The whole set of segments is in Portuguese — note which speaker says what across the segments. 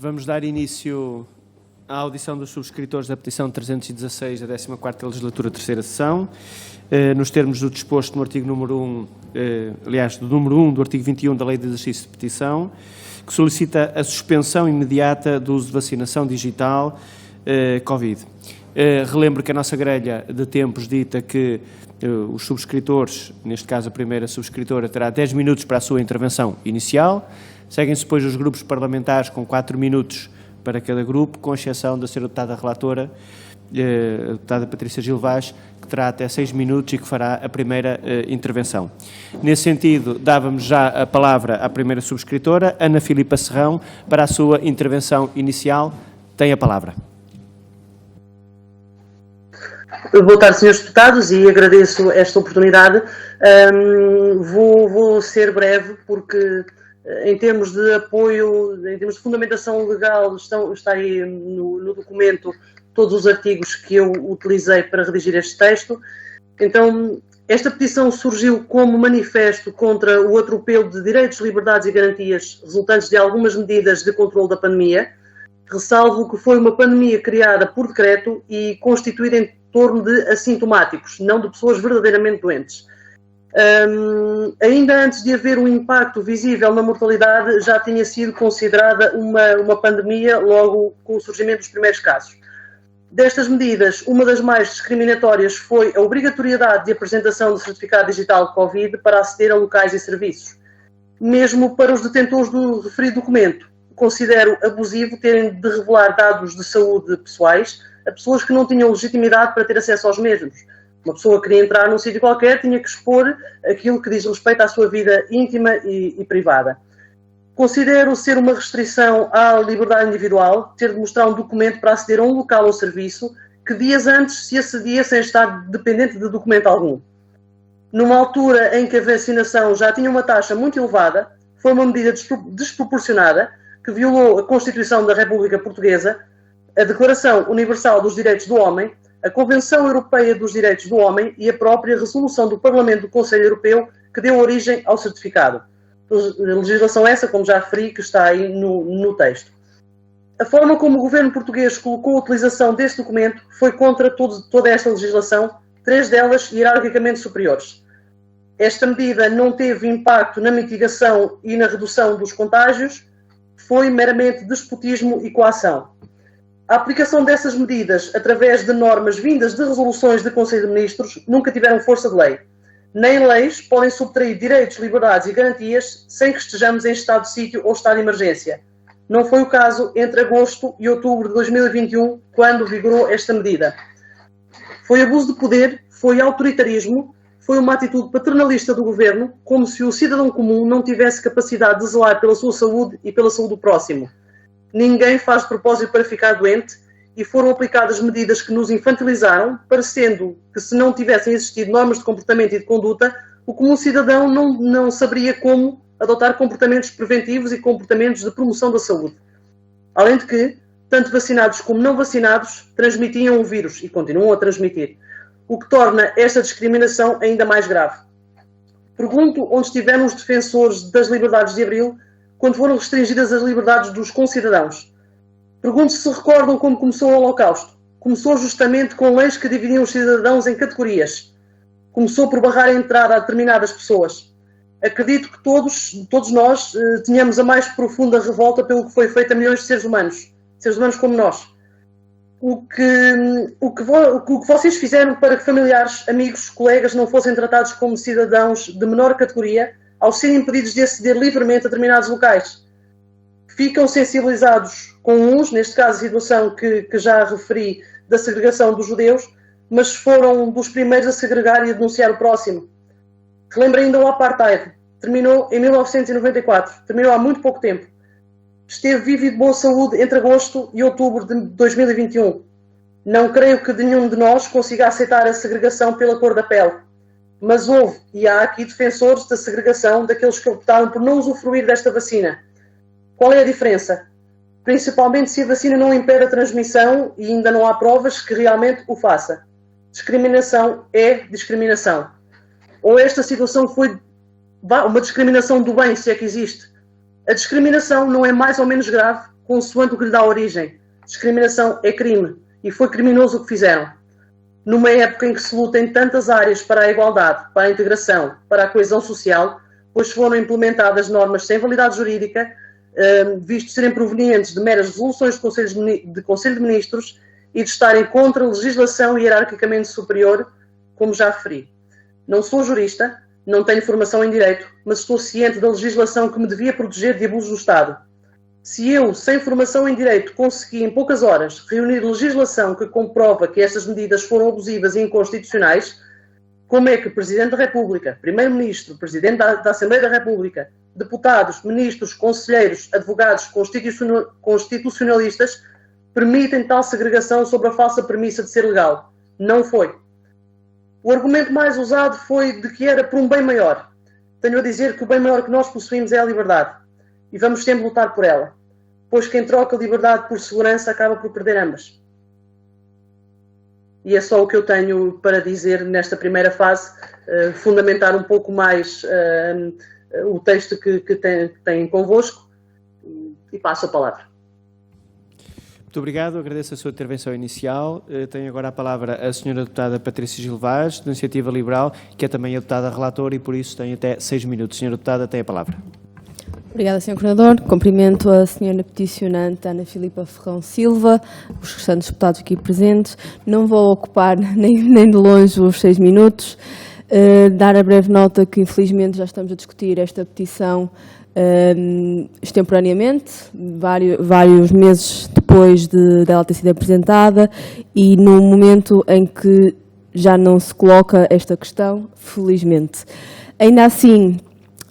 Speaker 1: Vamos dar início à audição dos subscritores da petição 316 da 14ª Legislatura, terceira sessão, nos termos do disposto no artigo número 1, do número 1 do artigo 21 da Lei de Exercício de Petição, que solicita a suspensão imediata do uso de vacinação digital Covid. Relembro que a nossa grelha de tempos dita que os subscritores, neste caso a primeira subscritora, terá 10 minutos para a sua intervenção inicial. Seguem-se depois os grupos parlamentares com 4 minutos para cada grupo, com exceção da senhora deputada relatora, a deputada Patrícia Gil Vaz, que terá até 6 minutos e que fará a primeira intervenção. Nesse sentido, dávamos já a palavra à primeira subscritora, Ana Filipa Serrão, para a sua intervenção inicial. Tem a palavra.
Speaker 2: Boa tarde, senhores deputados, e agradeço esta oportunidade. Vou ser breve, porque em termos de apoio, em termos de fundamentação legal, está aí no documento todos os artigos que eu utilizei para redigir este texto. Então, esta petição surgiu como manifesto contra o atropelo de direitos, liberdades e garantias resultantes de algumas medidas de controle da pandemia. Ressalvo que foi uma pandemia criada por decreto e constituída em torno de assintomáticos, não de pessoas verdadeiramente doentes. Ainda antes de haver um impacto visível na mortalidade, já tinha sido considerada uma pandemia logo com o surgimento dos primeiros casos. Destas medidas, uma das mais discriminatórias foi a obrigatoriedade de apresentação do certificado digital de Covid para aceder a locais e serviços. Mesmo para os detentores do referido documento, considero abusivo terem de revelar dados de saúde pessoais a pessoas que não tinham legitimidade para ter acesso aos mesmos. Uma pessoa queria entrar num sítio qualquer, tinha que expor aquilo que diz respeito à sua vida íntima e privada. Considero ser uma restrição à liberdade individual ter de mostrar um documento para aceder a um local ou serviço que dias antes se acedia sem estar dependente de documento algum. Numa altura em que a vacinação já tinha uma taxa muito elevada, foi uma medida desproporcionada que violou a Constituição da República Portuguesa, a Declaração Universal dos Direitos do Homem, a Convenção Europeia dos Direitos do Homem e a própria resolução do Parlamento do Conselho Europeu que deu origem ao certificado. Legislação essa, como já referi, que está aí no texto. A forma como o governo português colocou a utilização deste documento foi contra toda esta legislação, 3 delas hierarquicamente superiores. Esta medida não teve impacto na mitigação e na redução dos contágios, foi meramente despotismo e coação. A aplicação dessas medidas, através de normas vindas de resoluções do Conselho de Ministros, nunca tiveram força de lei. Nem leis podem subtrair direitos, liberdades e garantias sem que estejamos em estado de sítio ou estado de emergência. Não foi o caso entre agosto e outubro de 2021, quando vigorou esta medida. Foi abuso de poder, foi autoritarismo, foi uma atitude paternalista do governo, como se o cidadão comum não tivesse capacidade de zelar pela sua saúde e pela saúde do próximo. Ninguém faz de propósito para ficar doente e foram aplicadas medidas que nos infantilizaram, parecendo que se não tivessem existido normas de comportamento e de conduta, o comum cidadão não saberia como adotar comportamentos preventivos e comportamentos de promoção da saúde. Além de que, tanto vacinados como não vacinados transmitiam o vírus e continuam a transmitir, o que torna esta discriminação ainda mais grave. Pergunto onde estiveram os defensores das liberdades de Abril quando foram restringidas as liberdades dos concidadãos. Pergunto se recordam como começou o Holocausto. Começou justamente com leis que dividiam os cidadãos em categorias. Começou por barrar a entrada a determinadas pessoas. Acredito que todos nós tínhamos a mais profunda revolta pelo que foi feito a milhões de seres humanos como nós. O que vocês fizeram para que familiares, amigos, colegas não fossem tratados como cidadãos de menor categoria ao serem impedidos de aceder livremente a determinados locais. Ficam sensibilizados com uns, neste caso a situação que já referi da segregação dos judeus, mas foram dos primeiros a segregar e a denunciar o próximo. Relembro ainda o Apartheid. Terminou em 1994, terminou há muito pouco tempo. Esteve vivo e de boa saúde entre agosto e outubro de 2021. Não creio que nenhum de nós consiga aceitar a segregação pela cor da pele. Mas houve e há aqui defensores da segregação daqueles que optaram por não usufruir desta vacina. Qual é a diferença? Principalmente se a vacina não impede a transmissão e ainda não há provas que realmente o faça. Discriminação é discriminação. Ou esta situação foi uma discriminação do bem, se é que existe. A discriminação não é mais ou menos grave consoante o que lhe dá origem. Discriminação é crime e foi criminoso o que fizeram. Numa época em que se luta em tantas áreas para a igualdade, para a integração, para a coesão social, pois foram implementadas normas sem validade jurídica, visto serem provenientes de meras resoluções de Conselho de Ministros e de estarem contra a legislação hierarquicamente superior, como já referi. Não sou jurista, não tenho formação em direito, mas estou ciente da legislação que me devia proteger de abusos do Estado. Se eu, sem formação em direito, consegui em poucas horas reunir legislação que comprova que estas medidas foram abusivas e inconstitucionais, como é que Presidente da República, Primeiro-Ministro, Presidente da Assembleia da República, deputados, ministros, conselheiros, advogados, constitucionalistas permitem tal segregação sobre a falsa premissa de ser legal? Não foi. O argumento mais usado foi de que era por um bem maior. Tenho a dizer que o bem maior que nós possuímos é a liberdade. E vamos sempre lutar por ela. Pois quem troca liberdade por segurança acaba por perder ambas. E é só o que eu tenho para dizer nesta primeira fase, fundamentar um pouco mais o texto que tem convosco, e passo a palavra.
Speaker 1: Muito obrigado, agradeço a sua intervenção inicial. Tenho agora a palavra a senhora deputada Patrícia Gil Vaz, da Iniciativa Liberal, que é também a deputada relatora e por isso tem até 6 minutos. Senhora deputada, tem a palavra.
Speaker 3: Obrigada, Sr. Coordenador. Cumprimento a senhora peticionante Ana Filipa Ferrão Silva, os restantes deputados aqui presentes. Não vou ocupar nem de longe os 6 minutos. Dar a breve nota que, infelizmente, já estamos a discutir esta petição extemporaneamente, vários meses depois dela ter sido apresentada e no momento em que já não se coloca esta questão, felizmente. Ainda assim,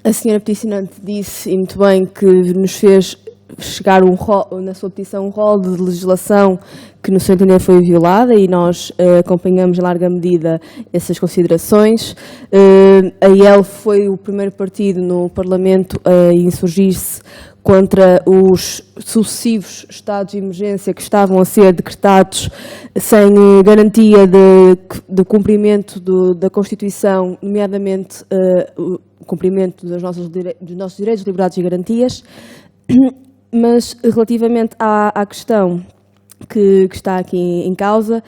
Speaker 3: a senhora peticionante disse, e muito bem, que nos fez chegar na sua petição um rol de legislação que, no seu entender, foi violada e nós acompanhamos em larga medida essas considerações. A IEL foi o primeiro partido no Parlamento a insurgir-se contra os sucessivos estados de emergência que estavam a ser decretados sem garantia de cumprimento da Constituição, nomeadamente o cumprimento dos nossos direitos, liberdades e garantias. Mas, relativamente à questão que está aqui em causa,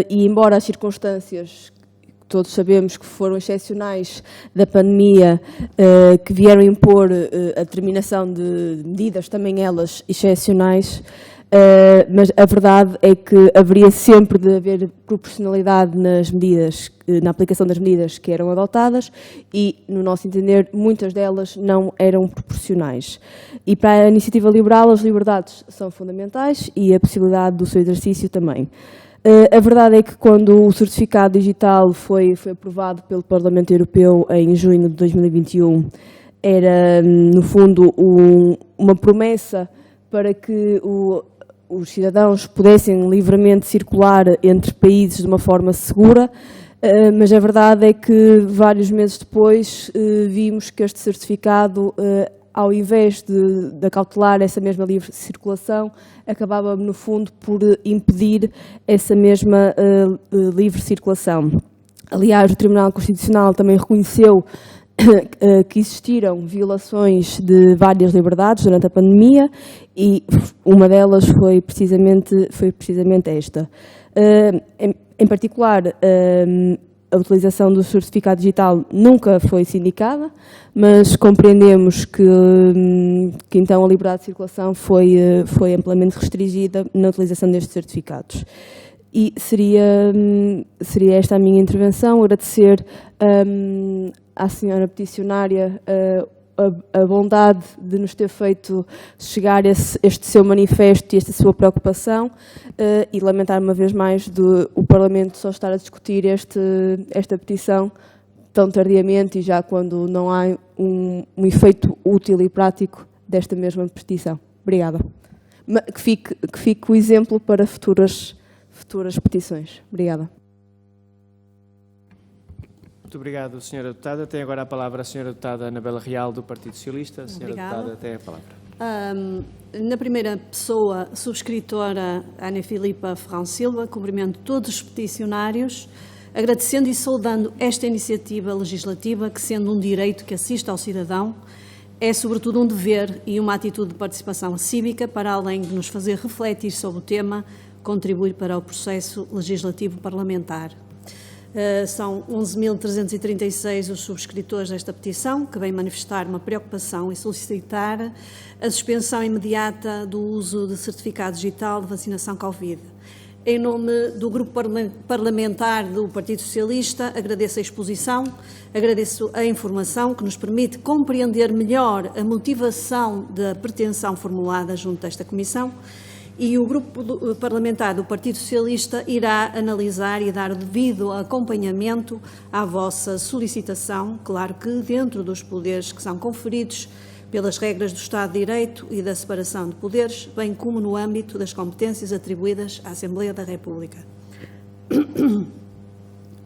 Speaker 3: e embora as circunstâncias que todos sabemos que foram excepcionais da pandemia, que vieram impor a determinação de medidas, também elas excepcionais, mas a verdade é que haveria sempre de haver proporcionalidade nas medidas, na aplicação das medidas que eram adotadas e, no nosso entender, muitas delas não eram proporcionais. E para a Iniciativa Liberal as liberdades são fundamentais e a possibilidade do seu exercício também. A verdade é que quando o certificado digital foi aprovado pelo Parlamento Europeu em junho de 2021, era, no fundo, uma promessa para que os cidadãos pudessem livremente circular entre países de uma forma segura, mas a verdade é que vários meses depois vimos que este certificado, ao invés de acautelar essa mesma livre circulação, acabava no fundo por impedir essa mesma livre circulação. Aliás, o Tribunal Constitucional também reconheceu que existiram violações de várias liberdades durante a pandemia e uma delas foi precisamente esta. Em particular, a utilização do certificado digital nunca foi sindicada, mas compreendemos que então a liberdade de circulação foi amplamente restringida na utilização destes certificados. E seria esta a minha intervenção, agradecer à senhora peticionária a bondade de nos ter feito chegar este seu manifesto e esta sua preocupação e lamentar uma vez mais o Parlamento só estar a discutir esta petição tão tardiamente e já quando não há um efeito útil e prático desta mesma petição. Obrigada. Que fique o exemplo para futuras petições. Obrigada.
Speaker 1: Muito obrigado, Sra. Deputada. Tem agora a palavra a Sra. Deputada Anabela Real, do Partido Socialista. Sra. Deputada, tem a palavra.
Speaker 4: Na primeira pessoa, subscritora Ana Filipa Ferrão Silva, cumprimento todos os peticionários, agradecendo e saudando esta iniciativa legislativa, que sendo um direito que assiste ao cidadão, É sobretudo um dever e uma atitude de participação cívica para, além de nos fazer refletir sobre o tema, contribuir para o processo legislativo parlamentar. São 11.336 os subscritores desta petição, que vem manifestar uma preocupação e solicitar a suspensão imediata do uso de certificado digital de vacinação Covid. Em nome do Grupo Parlamentar do Partido Socialista, agradeço a exposição, agradeço a informação que nos permite compreender melhor a motivação da pretensão formulada junto desta Comissão, e o Grupo Parlamentar do Partido Socialista irá analisar e dar o devido acompanhamento à vossa solicitação, claro que dentro dos poderes que são conferidos pelas regras do Estado de Direito e da separação de poderes, bem como no âmbito das competências atribuídas à Assembleia da República.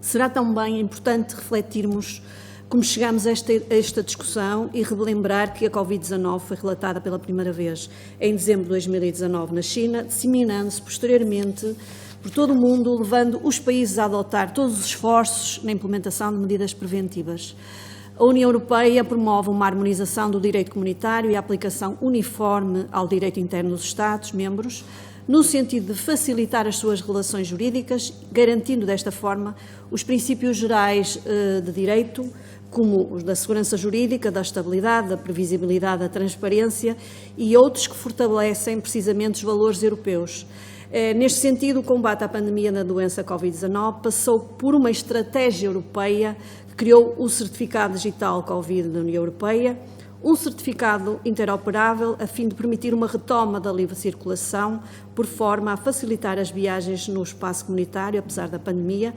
Speaker 4: Será também importante refletirmos como chegamos a esta discussão e relembrar que a Covid-19 foi relatada pela primeira vez em dezembro de 2019 na China, disseminando-se posteriormente por todo o mundo, levando os países a adotar todos os esforços na implementação de medidas preventivas. A União Europeia promove uma harmonização do direito comunitário e a aplicação uniforme ao direito interno dos Estados-membros, no sentido de facilitar as suas relações jurídicas, garantindo desta forma os princípios gerais de direito, como os da segurança jurídica, da estabilidade, da previsibilidade, da transparência e outros que fortalecem precisamente os valores europeus. Neste sentido, o combate à pandemia da doença Covid-19 passou por uma estratégia europeia que criou o Certificado Digital Covid da União Europeia, um certificado interoperável a fim de permitir uma retoma da livre circulação, por forma a facilitar as viagens no espaço comunitário, apesar da pandemia,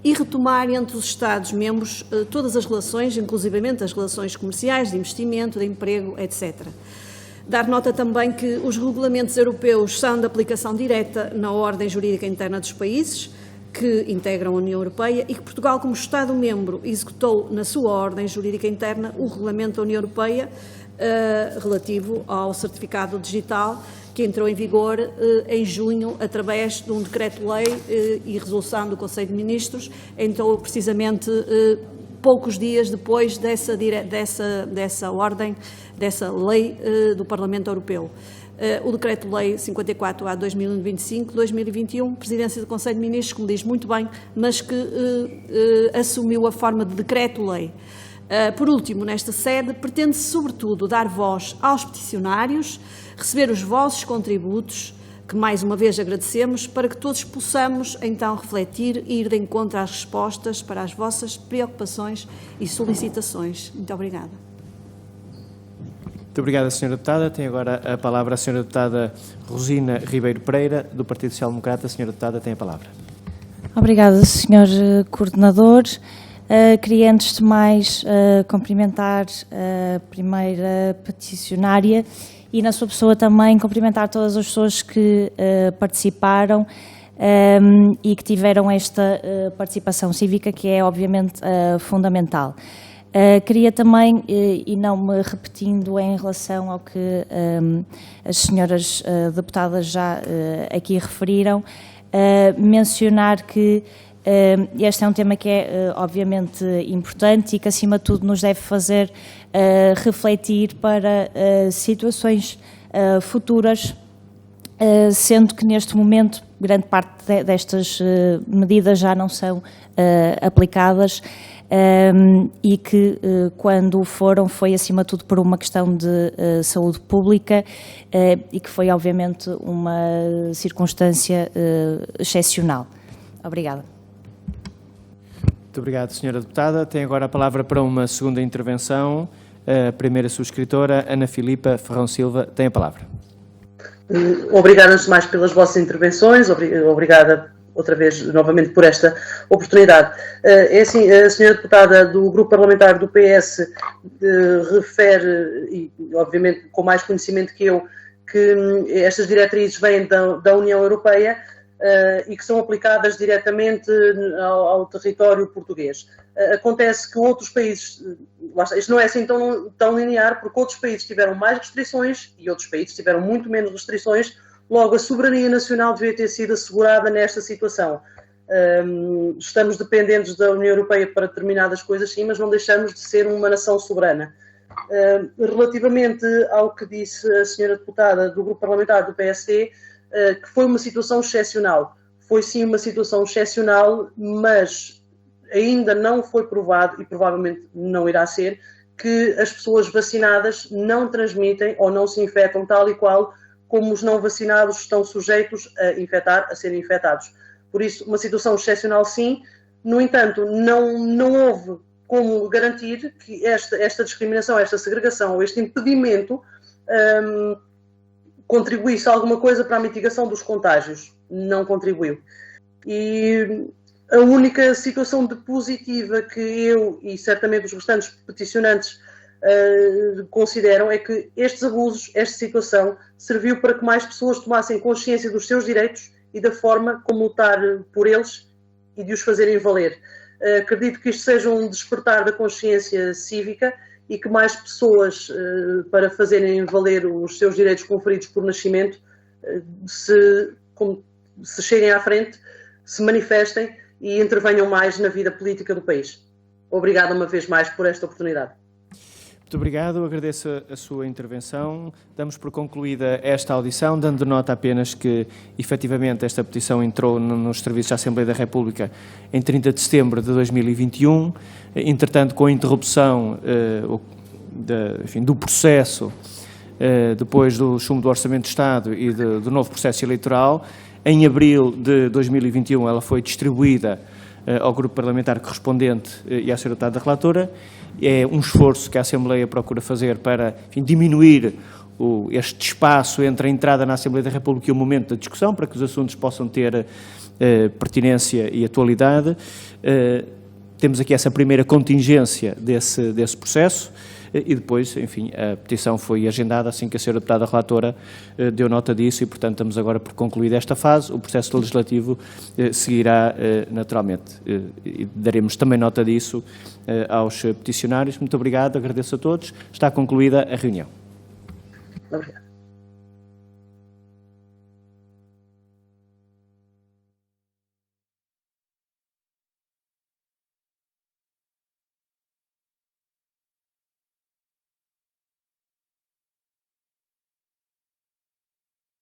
Speaker 4: e retomar entre os Estados-membros todas as relações, inclusivamente as relações comerciais, de investimento, de emprego, etc. Dar nota também que os regulamentos europeus são de aplicação direta na ordem jurídica interna dos países que integram a União Europeia e que Portugal, como Estado-membro, executou na sua ordem jurídica interna o Regulamento da União Europeia relativo ao certificado digital, que entrou em vigor em junho através de um decreto-lei e resolução do Conselho de Ministros, entrou precisamente poucos dias depois dessa ordem, dessa lei do Parlamento Europeu. O Decreto-Lei 54/2025-2021, Presidência do Conselho de Ministros, como diz muito bem, mas que assumiu a forma de Decreto-Lei. Por último, nesta sede, pretende-se sobretudo dar voz aos peticionários, receber os vossos contributos, que mais uma vez agradecemos, para que todos possamos então refletir e ir de encontro às respostas para as vossas preocupações e solicitações. Muito obrigada.
Speaker 1: Muito obrigada, Sra. Deputada. Tem agora a palavra a Sra. Deputada Rosina Ribeiro Pereira, do Partido Social Democrata. Sra. Deputada, tem a palavra.
Speaker 5: Obrigada, Sr. Coordenador. Queria, antes de mais, cumprimentar a primeira peticionária e, na sua pessoa, também cumprimentar todas as pessoas que participaram e que tiveram esta participação cívica, que é, obviamente, fundamental. Queria também, e não me repetindo em relação ao que as senhoras deputadas já aqui referiram, mencionar que este é um tema que é obviamente importante e que, acima de tudo, nos deve fazer refletir para situações futuras, sendo que neste momento grande parte destas medidas já não são aplicadas e que, quando foram, foi acima de tudo por uma questão de saúde pública e que foi obviamente uma circunstância excepcional. Obrigada.
Speaker 1: Muito obrigado, Sra. Deputada. Tem agora a palavra para uma segunda intervenção. A primeira subscritora, Ana Filipa Ferrão Silva, tem a palavra.
Speaker 2: Obrigada, antes de mais, pelas vossas intervenções. Obrigada outra vez, novamente, por esta oportunidade. É assim, a Sra. Deputada do Grupo Parlamentar do PS refere, e obviamente com mais conhecimento que eu, que estas diretrizes vêm da União Europeia e que são aplicadas diretamente ao território português. Acontece que outros países, isto não é assim tão linear, porque outros países tiveram mais restrições e outros países tiveram muito menos restrições, logo a soberania nacional devia ter sido assegurada nesta situação. Estamos dependentes da União Europeia para determinadas coisas, sim, mas não deixamos de ser uma nação soberana. Relativamente ao que disse a senhora deputada do grupo parlamentar do PSD, que foi uma situação excepcional. Foi sim uma situação excepcional, mas ainda não foi provado, e provavelmente não irá ser, que as pessoas vacinadas não transmitem ou não se infectam tal e qual como os não vacinados estão sujeitos a serem infectados. Por isso, uma situação excepcional sim, no entanto, não houve como garantir que esta discriminação, esta segregação ou este impedimento contribuísse alguma coisa para a mitigação dos contágios. Não contribuiu. E a única situação de positiva que eu e certamente os restantes peticionantes consideram é que estes abusos, esta situação, serviu para que mais pessoas tomassem consciência dos seus direitos e da forma como lutar por eles e de os fazerem valer. Acredito que isto seja um despertar da consciência cívica e que mais pessoas, para fazerem valer os seus direitos conferidos por nascimento, se cheguem à frente, se manifestem e intervenham mais na vida política do país. Obrigado uma vez mais por esta oportunidade.
Speaker 1: Muito obrigado, agradeço a sua intervenção. Damos por concluída esta audição, dando nota apenas que, efetivamente, esta petição entrou nos serviços da Assembleia da República em 30 de setembro de 2021. Entretanto, com a interrupção do processo, depois do chumbo do Orçamento de Estado e do novo processo eleitoral, em abril de 2021 ela foi distribuída ao grupo parlamentar correspondente e à senhora deputada relatora. É um esforço que a Assembleia procura fazer para, enfim, diminuir este espaço entre a entrada na Assembleia da República e o momento da discussão, para que os assuntos possam ter pertinência e atualidade. Temos aqui essa primeira contingência desse processo e depois, enfim, a petição foi agendada assim que a senhora deputada relatora deu nota disso e, portanto, estamos agora por concluir esta fase. O processo legislativo seguirá naturalmente e daremos também nota disso aos peticionários. Muito obrigado, agradeço a todos. Está concluída a reunião.
Speaker 2: Obrigado.